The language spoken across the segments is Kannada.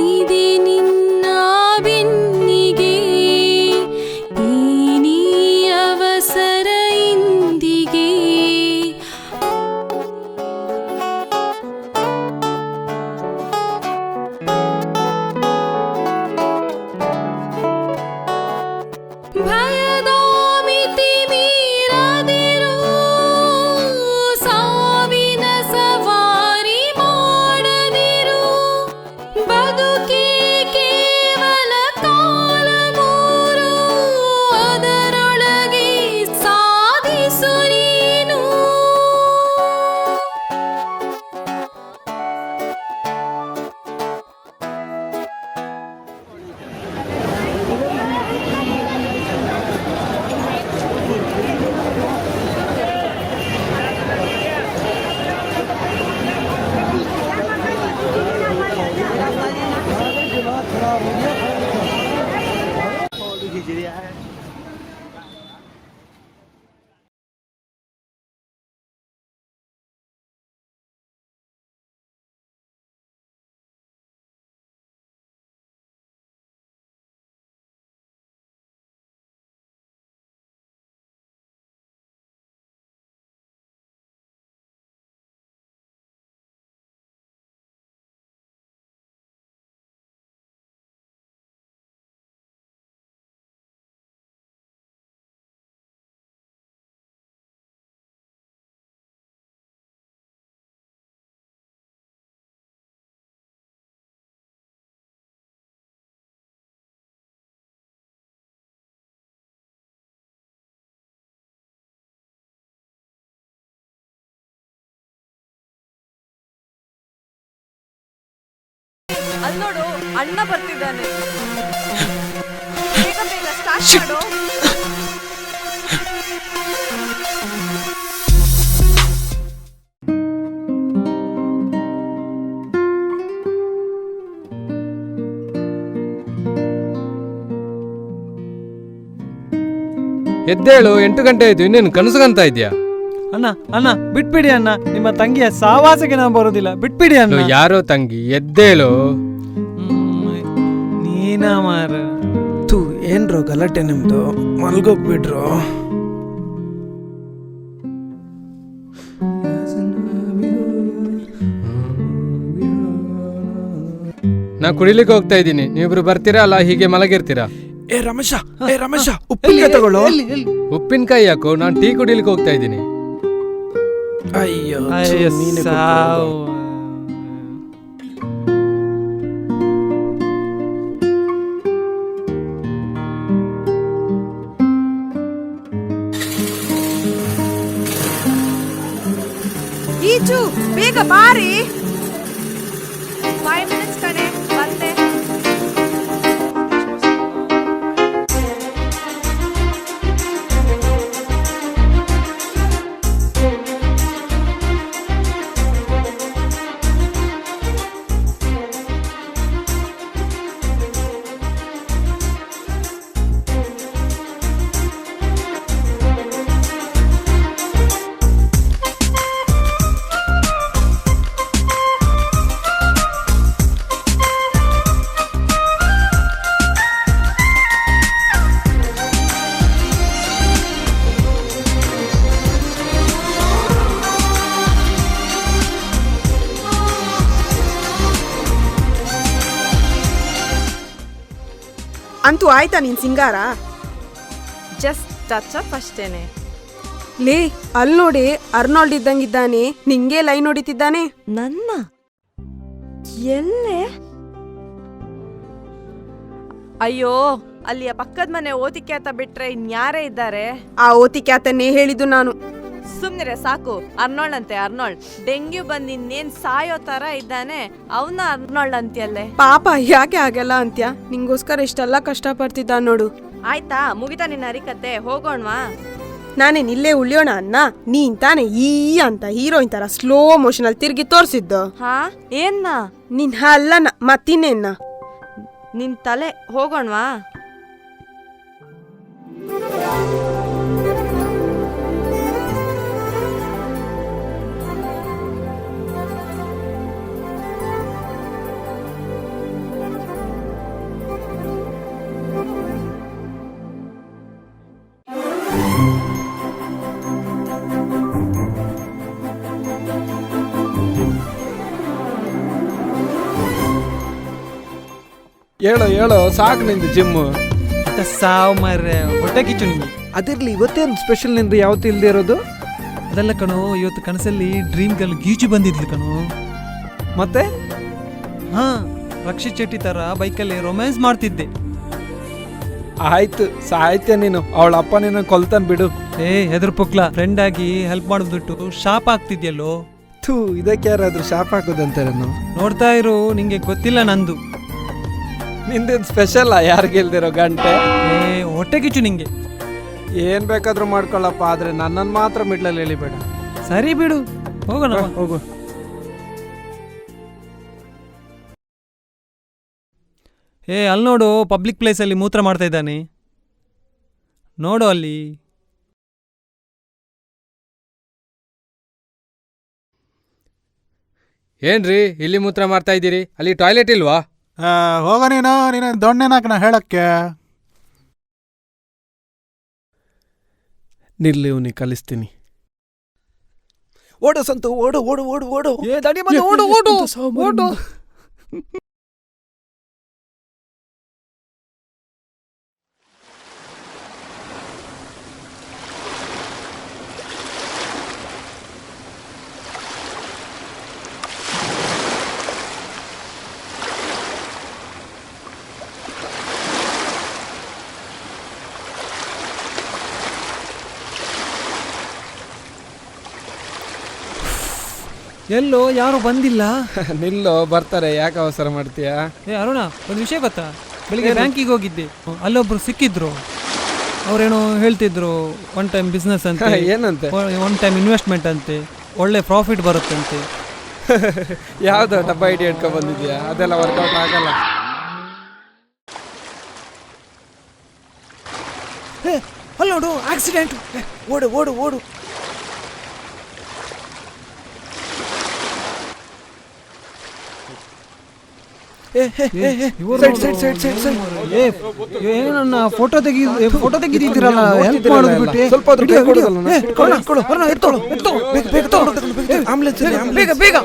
ಇದೆ ನಿನ್ನ ಬೆನ್ನಿಗೆ ನೀ ಅವಸರ ಇಂದಿಗೆ. ಭಯದ ಮಿತಿ ಮೀರದಿರು, ಸಾವಿನ ಸವಾರಿ ಮಾಡದಿರು. ಬದುಕಿ ಕೇವಲ ಕಾಲ ಮೂರು, ಅದರೊಳಗೆ ಸಾಧಿಸು ನೀನು. ಅಲ್ಲಿ ನೋಡು, ಅಣ್ಣ ಬರ್ತಿದ್ದಾನೆ. ಬೇಗ ಬೇಗ ಸ್ಟಾರ್ಟ್ ಮಾಡು. ಎದ್ದೇಳು, 8 ಗಂಟೆ ಆಯ್ತು, ಇನ್ನೇನು ಕನಸುಗಂತ ಇದ್ಯಾ? ಅಣ್ಣ ಅಣ್ಣ ಬಿಟ್ಬಿಡಿ ಅಣ್ಣ, ನಿಮ್ಮ ತಂಗಿಯ ಸಾವಾಸಕ್ಕೆ ನಾವು ಬರೋದಿಲ್ಲ, ಬಿಟ್ಬಿಡಿ ಅಣ್ಣ. ಯಾರೋ ತಂಗಿ, ಎದ್ದೇಳು. ನೀನ ಮಾರ ತೂ ಏನ್ರೋ ಗಲಾಟೆ ನಿಮ್ದು, ಮಲ್ಗೋಗ್ಬಿಟ್ರು. ನಾ ಕುಡಿಲಿಕ್ಕೆ ಹೋಗ್ತಾ ಇದ್ದೀನಿ, ನೀವಿಬ್ರು ಬರ್ತೀರಾ ಅಲ್ಲ ಹೀಗೆ ಮಲಗಿರ್ತೀರಾ? ಏ ರಮೇಶ, ಉಪ್ಪಿನಕಾಯಿ ತಗೊಳ್ಳೋ. ಉಪ್ಪಿನಕಾಯಿ ಯಾಕೋ? ನಾನು ಟೀ ಕುಡಿಲಿಕ್ಕೆ ಹೋಗ್ತಾ ಇದ್ದೀನಿ. ಅಯ್ಯೋ ನೀನೆ ಸಾವು. ಈಚು ಬೇಗ ಬಾರಿ. 5 minutes ಕಣೆ, ಬಂದೆ. ಅಂತೂ ಆಯ್ತಾ ನಿನ್ ಸಿಂಗಾರ? ಜಸ್ಟ್ ಟಚ್ ಅಪ್ ಅಷ್ಟೇನೆ. ಲೇ ಅಲ್ಲಿ ನೋಡಿ, ಅರ್ನಾಲ್ಡ್ ಇದ್ದಂಗಿದ್ದಾನೆ, ನಿಂಗೆ ಲೈನ್ ಹೊಡಿತಿದ್ದಾನೆ. ನನ್ನ ಎಲ್ಲೇ? ಅಯ್ಯೋ, ಅಲ್ಲಿಯ ಪಕ್ಕದ ಮನೆ ಓದಿಕೆ ಅಂತ ಬಿಟ್ರೆ ಇನ್ಯಾರೇ ಇದ್ದಾರೆ? ಆ ಓತಿಕ್ಯಾತನ್ನೇ ಹೇಳಿದ್ದು ನಾನು. ಸುಮ್ನಿರೆ ಸಾಕು. ಅರ್ನಾಲ್ಡ್ ಅಂತೆ, ಅರ್ನಾಲ್ಡ್. ಡೆಂಗ್ಯೂ ಬಂದು ಇನ್ನೇನ್ ಸಾಯೋ ತರ ಇದ್ದಾನೆ, ಅವನ ಅರ್ನಾಲ್ಡ್ ಅಂತ್ಯಲ್ಲೇ. ಪಾಪ ಯಾಕೆ ಹಾಗೆಲ್ಲ ಅಂತ್ಯ? ನಿಂಗೋಸ್ಕರ ಇಷ್ಟೆಲ್ಲ ಕಷ್ಟ ಪಡ್ತಿದ್ದ ನೋಡು. ಆಯ್ತಾ, ಮುಗಿತಾ ನಿನ್ನ ಹರಿಕತೆ, ಹೋಗೋಣವಾ? ನಾನೇನ್ ಇಲ್ಲೇ ಉಳಿಯೋಣ ಅನ್ನ? ನೀನ್ ತಾನೆ ಈ ಅಂತ ಹೀರೋಯಿನ್ ತರ ಸ್ಲೋ ಮೋಷನ್ ಅಲ್ಲಿ ತಿರ್ಗಿ ತೋರ್ಸಿದ್ದು. ಹಾ ಏನ್ನ? ನಿನ್ ಅಲ್ಲನ ಮತ್ತಿನ್ನೇನ್ನ? ನಿನ್ ತಲೆ. ಹೋಗೋಣವಾ? ಹೇಳೋ ಹೇಳೋ ಸಾಕು ನಿಂದು ಜಿಮ್ಮು. ಸಾವು ಮಾರ್ರೆ, ಹೊಟ್ಟೆ ಕಿಚ್ಚು ನಿಂಗೆ. ಅದಿರ್ಲಿ, ಇವತ್ತೇನು ಸ್ಪೆಷಲ್ ನಿಂದು ಯಾವತ್ತೂ ಇಲ್ದೇ ಇರೋದು? ಅದೆಲ್ಲ ಕಣೋ, ಇವತ್ತು ಕನಸಲ್ಲಿ ಡ್ರೀಮ್ ಗರ್ಲ್ ಗೀಚು ಬಂದಿದ್ಲು ಕಣೋ. ಮತ್ತೆ ಹಾ, ರಕ್ಷಿತ್ ಶೆಟ್ಟಿ ತರ ಬೈಕಲ್ಲಿ ರೊಮ್ಯಾನ್ಸ್ ಮಾಡ್ತಿದ್ದೆ. ಆಯ್ತು, ಸಾಯ್ತೆ ನೀನು. ಅವಳ ಅಪ್ಪ ನಿನ್ನ ಕೊಲ್ತಾನ್ ಬಿಡು. ಹೆದರ್ ಪುಕ್ಲ, ಫ್ರೆಂಡ್ ಆಗಿ ಹೆಲ್ಪ್ ಮಾಡೋದ್ಬಿಟ್ಟು ಶಾಪ್ ಆಗ್ತಿದ್ಯಲ್ಲೋ. ಥೂ, ಇದಕ್ಕೆ ಯಾರಾದ್ರೂ ಶಾಪ್ ಹಾಕೋದಂತಾರೆ. ನೋಡ್ತಾ ಇರು, ನಿಂಗೆ ಗೊತ್ತಿಲ್ಲ ನಂದು. ನಿಂದೇನು ಸ್ಪೆಷಲ್ ಯಾರಿಗೆ ಇಲ್ದಿರೋ ಗಂಟೆ? ಹೊಟ್ಟೆ ಕಿಚ್ಚು ನಿಂಗೆ. ಏನ್ ಬೇಕಾದ್ರೂ ಮಾಡ್ಕೊಳ್ಳಪ್ಪ, ಆದ್ರೆ ನನ್ನನ್ನು ಮಾತ್ರ ಮಿಡ್ಲಲ್ಲಿ ಎಳಿಬೇಡ. ಸರಿ ಬಿಡು, ಹೋಗೋಣ ಬಾ. ಹೋಗು. ಅಲ್ಲಿ ನೋಡು, ಪಬ್ಲಿಕ್ ಪ್ಲೇಸಲ್ಲಿ ಮೂತ್ರ ಮಾಡ್ತಾ ಇದ್ದಾನೆ ನೋಡು ಅಲ್ಲಿ. ಏನ್ರಿ ಇಲ್ಲಿ ಮೂತ್ರ ಮಾಡ್ತಾ ಇದ್ದೀರಿ? ಅಲ್ಲಿ ಟಾಯ್ಲೆಟ್ ಇಲ್ವಾ? ಹೋಗ ನೀನು ದೊಣ್ಣೆನಾಕನ ಹೇಳಕ್ಕೆ. ನಿಲ್ಲಿ, ಇವನಿಗೆ ಕಲಿಸ್ತೀನಿ. ಓಡು ಸಂತು, ಓಡು ಓಡು ಓಡು ಓಡು. ಓಡು ಓಡು ಓಡು. ಎಲ್ಲೋ ಯಾರು ಬಂದಿಲ್ಲ. ನಿಲ್ಲೋ, ಬರ್ತಾರೆ. ಯಾಕೆ ಅವಸರ ಮಾಡ್ತೀಯಾ? ಅರುಣ, ಒಂದು ವಿಷಯ ಗೊತ್ತಾ? ಬೆಳಿಗ್ಗೆ ಬ್ಯಾಂಕಿಗೆ ಹೋಗಿದ್ದೆ, ಅಲ್ಲೊಬ್ರು ಸಿಕ್ಕಿದ್ರು. ಅವ್ರೇನೋ ಹೇಳ್ತಿದ್ರು, ಒನ್ ಟೈಮ್ ಬಿಸ್ನೆಸ್ ಅಂತ, ಏನಂತೆ? ಒನ್ ಟೈಮ್ ಇನ್ವೆಸ್ಟ್ಮೆಂಟ್ ಅಂತೆ, ಒಳ್ಳೆ ಪ್ರಾಫಿಟ್ ಬರುತ್ತಂತೆ. ಯಾವ್ದು ಡಬ್ಬ ಐಡಿ ಹಿಡ್ಕೊ ಬಂದಿದ್ಯಾ? ಅದೆಲ್ಲ ವರ್ಕೌಟ್ ಆಗಲ್ಲ. ಅಲ್ಲಿ ನೋಡು, ಆಕ್ಸಿಡೆಂಟ್. ಓಡು ಓಡು ಓಡು. ಏನನ್ನ ಫೋಟೋ ತೆಗಿದಿದ್ದೀರಲ್ಲ, ಹೆಲ್ಪ್ ಮಾಡೋದು ಬಿಟ್ಟು ಸ್ವಲ್ಪ ಬೇಗ ಬೇಗ.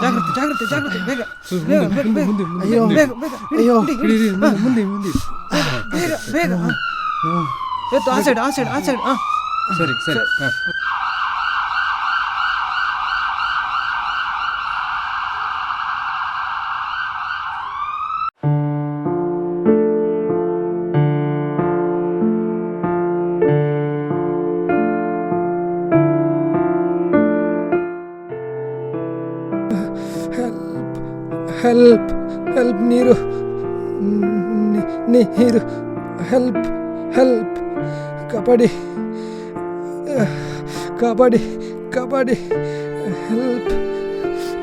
ಜಾಗ್ರತೆ ಜಾಗ್ರತೆ, ಬೇಗ ಅಯ್ಯೋ ಅಯ್ಯೋ, ಮುಂದೆ ಬೇಗ ಬೇಗ. ಎತ್ತು, ಆ ಸೈಡ್ ಆ ಸೈಡ್ ಆ ಸೈಡ್. ಸರಿ ಸರಿ. ಹೆಲ್ಪ್ ಹೆಲ್ಪ್, ನೀರು ನೀರು, help help, kabaddi kabaddi kabaddi, help,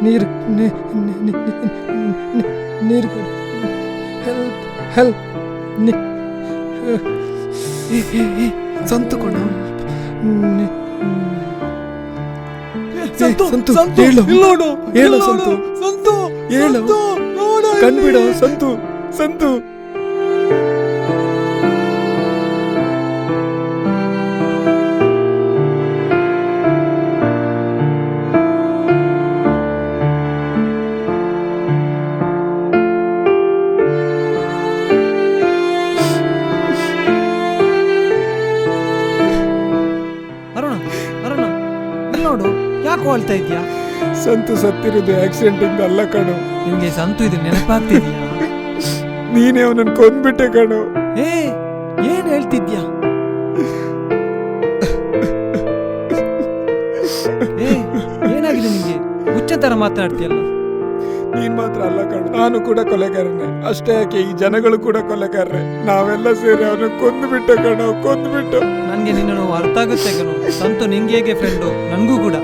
ನೀರು ನೀರು ಕೊಡಿ, ಹೆಲ್ಪ್ ಹೆಲ್ಪ್. ಸಂತು ಕೊಡ. ಸಂತು ಹೇಳು, ಹೇಳು ಸಂತು, ಸಂತು ಹೇಳು, ಕಣ್ಬಿಡೋ ಸಂತು, ಸಂತು. ಅರುಣ ಅರುಣ, ನೋಡು, ಯಾಕೆ ಹೋಳ್ತಾ ಇದ್ಯಾ? ಸಂತು ಸತ್ತಿರೋದು ಆಕ್ಸಿಡೆಂಟ್ ಇಂದ ಅಲ್ಲ ಕಣು. ನಿನ್ಗೆ ಸಂತು ಇದು ನೆನಪಾಗ್ತಿದ್ಯಾ? ನೀನೇ ಅವನನ್ನು ಕೊಂದ್ಬಿಟ್ಟೆ ಕಣು. ಏನ್ ಹೇಳ್ತಿದ್ಯಾ? ಏನಾಗಿದೆ ನಿಂಗೆ? ಹುಚ್ಚ ತರ ಮಾತಾಡ್ತೀಯಲ್ಲ. ನೀನ್ ಮಾತ್ರ ಅಲ್ಲ ಕಣು, ನಾನು ಕೂಡ ಕೊಲೆಗಾರನೇ. ಅಷ್ಟೇ ಯಾಕೆ, ಈ ಜನಗಳು ಕೂಡ ಕೊಲೆಗಾರರೇ. ನಾವೆಲ್ಲ ಸೇರಿ ಅವನು ಕೊಂದ್ಬಿಟ್ಟೆ ಕಣು, ಕೊಂದ್ಬಿಟ್ಟು. ನನ್ಗೆ ನಿನ್ನನ್ನು ಅರ್ಥ ಆಗುತ್ತೆ ಕಣು. ಸಂತು ನಿಂಗೆ ಹೇಗೆ ಫ್ರೆಂಡು, ನನಗೂ ಕೂಡ.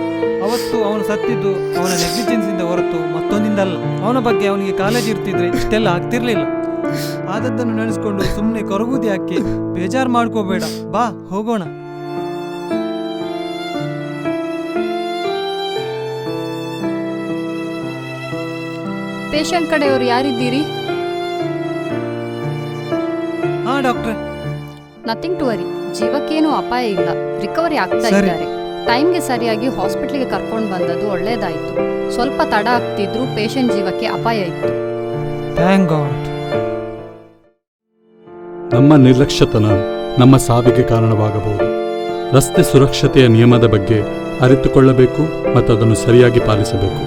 ಅವತ್ತು ಅವನು ಸತ್ತಿದ್ದು ಅವನ ನೆಗ್ಲಿಜೆನ್ಸ್ ಇಂದ ಹೊರತು ಮತ್ತೊಂದಿಂದಲ್ಲ. ಅವನ ಬಗ್ಗೆ ಅವನಿಗೆ ಕಾಳಜಿ ಇರ್ತಿದ್ರೆ ಇಷ್ಟೆಲ್ಲ ಆಗ್ತಿರ್ಲಿಲ್ಲ. ಆದದ್ದನ್ನು ನೆನೆಸ್ಕೊಂಡು ಸುಮ್ಮನೆ ಕೊರಗುದು ಯಾಕೆ? ಬೇಜಾರು ಮಾಡ್ಕೋಬೇಡ, ಬಾ ಹೋಗೋಣ. ಪೇಷಂಟ್ ಕಡೆಯವರು ಯಾರಿದ್ದೀರಿ? ಡಾಕ್ಟ್ರೆ. ನಥಿಂಗ್ ಟು ವರಿ, ಜೀವಕ್ಕೇನು ಅಪಾಯ ಇಲ್ಲ, ರಿಕವರಿ ಆಗ್ತಾ ಸರಿ. ಇದ್ದಾರೆ. ಟೈಮ್ಗೆ ಸರಿಯಾಗಿ ಹಾಸ್ಪಿಟ್ಲಿಗೆ ಕರ್ಕೊಂಡು ಬಂದದ್ದು ಒಳ್ಳೇದಾಯಿತು. ಸ್ವಲ್ಪ ತಡ ಆಗ್ತಿದ್ರು ಪೇಷಂಟ್ ಜೀವಕ್ಕೆ ಅಪಾಯ ಇತ್ತು. Thank god. ನಮ್ಮ ನಿರ್ಲಕ್ಷ್ಯತನ ನಮ್ಮ ಸಾವಿಗೆ ಕಾರಣವಾಗಬಹುದು. ರಸ್ತೆ ಸುರಕ್ಷತೆಯ ನಿಯಮದ ಬಗ್ಗೆ ಅರಿತುಕೊಳ್ಳಬೇಕು ಮತ್ತು ಅದನ್ನು ಸರಿಯಾಗಿ ಪಾಲಿಸಬೇಕು.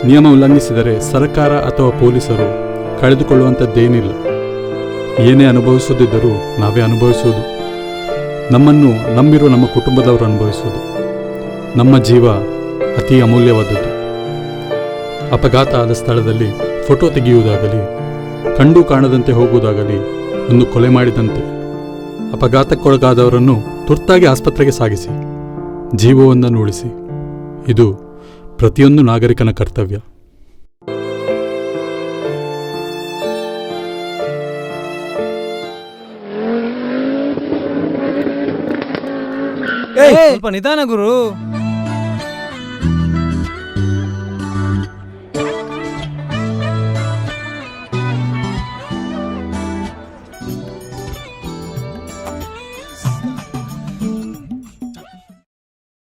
ನಿಯಮ ಉಲ್ಲಂಘಿಸಿದರೆ ಸರ್ಕಾರ ಅಥವಾ ಪೊಲೀಸರು ಕಳೆದುಕೊಳ್ಳುವಂಥದ್ದೇನಿಲ್ಲ. ಏನೇ ಅನುಭವಿಸದಿದ್ದರೂ ನಾವೇ ಅನುಭವಿಸುವುದು. ನಮ್ಮನ್ನು ನಂಬಿರುವ ನಮ್ಮ ಕುಟುಂಬದವರು ಅನುಭವಿಸುವುದು. ನಮ್ಮ ಜೀವ ಅತಿ ಅಮೂಲ್ಯವಾದದ್ದು. ಅಪಘಾತ ಆದ ಸ್ಥಳದಲ್ಲಿ ಫೋಟೋ ತೆಗೆಯುವುದಾಗಲಿ, ಕಂಡು ಕಾಣದಂತೆ ಹೋಗುವುದಾಗಲಿ ಒಂದು ಕೊಲೆ ಮಾಡಿದಂತೆ. ಅಪಘಾತಕ್ಕೊಳಗಾದವರನ್ನು ತುರ್ತಾಗಿ ಆಸ್ಪತ್ರೆಗೆ ಸಾಗಿಸಿ, ಜೀವವೊಂದನ್ನು ಉಳಿಸಿ. ಇದು ಪ್ರತಿಯೊಂದು ನಾಗರಿಕನ ಕರ್ತವ್ಯ. ಸ್ವಲ್ಪ ನಿಧಾನ ಗುರು.